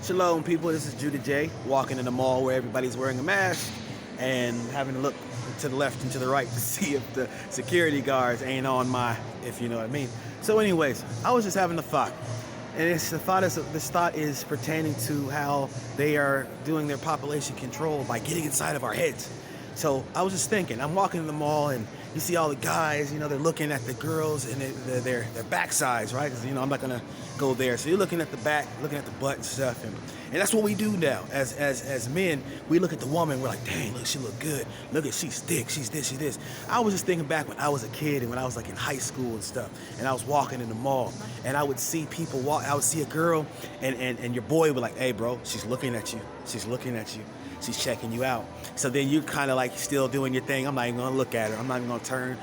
Shalom, people. This is Judah J, walking in the mall where everybody's wearing a mask and having to look to the left and to the right to see if the security guards ain't on my, if you know what I mean. So anyways, I was just having a thought. And this thought is pertaining to how they are doing their population control by getting inside of our heads. So I was just thinking, I'm walking in the mall and you see all the guys, they're looking at the girls and their backsides, right? Because, I'm not going to go there. So you're looking at the back, looking at the butt and stuff. And that's what we do now. As men, we look at the woman, we're like, dang, look, she look good. Look at, she's thick, she's this, she's this. I was just thinking back when I was a kid and when I was like in high school and stuff. And I was walking in the mall and I would see people walk, I would see a girl and your boy would like, hey bro, she's looking at you. She's looking at you. She's checking you out. So then you're kind of like still doing your thing. I'm not even gonna look at her. I'm not even gonna turn.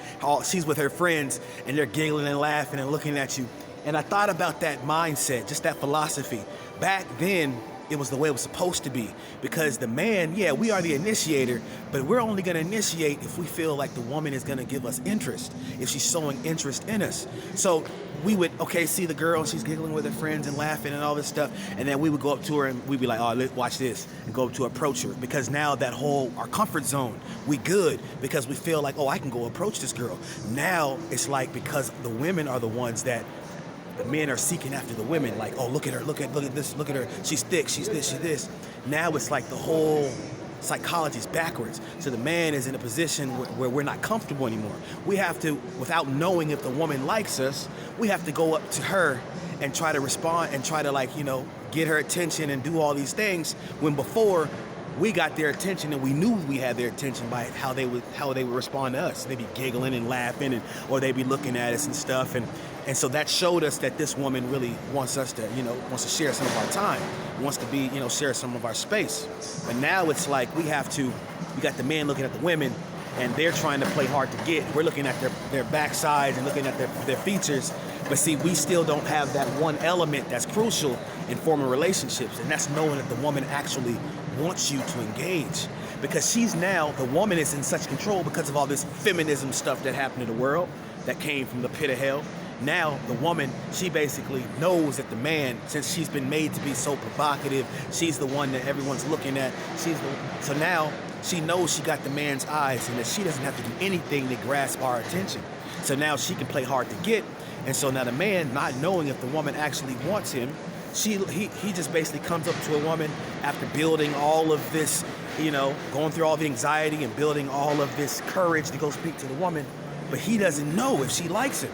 She's with her friends and they're giggling and laughing and looking at you. And I thought about that mindset, just that philosophy. Back then, it was the way it was supposed to be. Because the man, yeah, we are the initiator, but we're only gonna initiate if we feel like the woman is gonna give us interest, if she's showing interest in us. So we would, see the girl, she's giggling with her friends and laughing and all this stuff, and then we would go up to her and we'd be like, oh, let's watch this, and go up to approach her. Because now that our comfort zone, we good, because we feel like, oh, I can go approach this girl. Now it's like, because the women are the ones that the men are seeking after the women, like, oh, look at her, look at this, look at her, she's thick, she's this, she's this. Now it's like the whole psychology is backwards. So the man is in a position where we're not comfortable anymore. We have to, without knowing if the woman likes us, we have to go up to her and try to respond and try to get her attention and do all these things, when before we got their attention and we knew we had their attention by how they would respond to us. They'd be giggling and laughing or they'd be looking at us and stuff. And so that showed us that this woman really wants us to, wants to share some of our time, wants to be, share some of our space. But now it's like we got the man looking at the women and they're trying to play hard to get. We're looking at their backsides and looking at their features. But see, we still don't have that one element that's crucial in forming relationships. And that's knowing that the woman actually wants you to engage. Because the woman is in such control because of all this feminism stuff that happened in the world that came from the pit of hell. Now the woman, she basically knows that the man, since she's been made to be so provocative, she's the one that everyone's looking at. So now she knows she got the man's eyes and that she doesn't have to do anything to grasp our attention. So now she can play hard to get. And so now the man, not knowing if the woman actually wants him, he just basically comes up to a woman after building all of this, going through all the anxiety and building all of this courage to go speak to the woman, but he doesn't know if she likes him.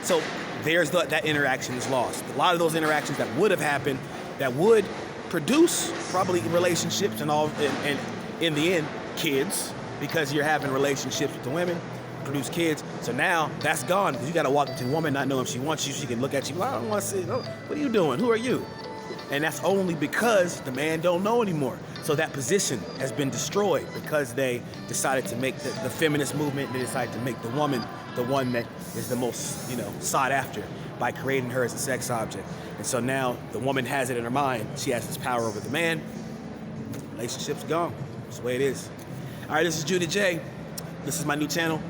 So there's that interaction is lost. A lot of those interactions that would have happened, that would produce probably relationships and all, and in the end, kids, because you're having relationships with the women, produce kids. So now that's gone, because you got to walk up to a woman, not know if she wants you. She can look at you, well, I don't want to see, what are you doing? Who are you? And that's only because the man don't know anymore. So that position has been destroyed because they decided to make the feminist movement. They decided to make the woman the one that is the most, sought after by creating her as a sex object. And so now the woman has it in her mind. She has this power over the man. Relationship's gone. That's the way it is. All right, this is Judah J. This is my new channel.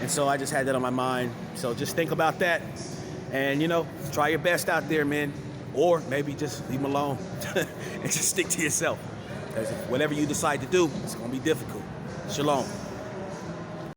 And so I just had that on my mind. So just think about that. And, try your best out there, man. Or maybe just leave them alone and just stick to yourself. Because whatever you decide to do, it's going to be difficult. Shalom.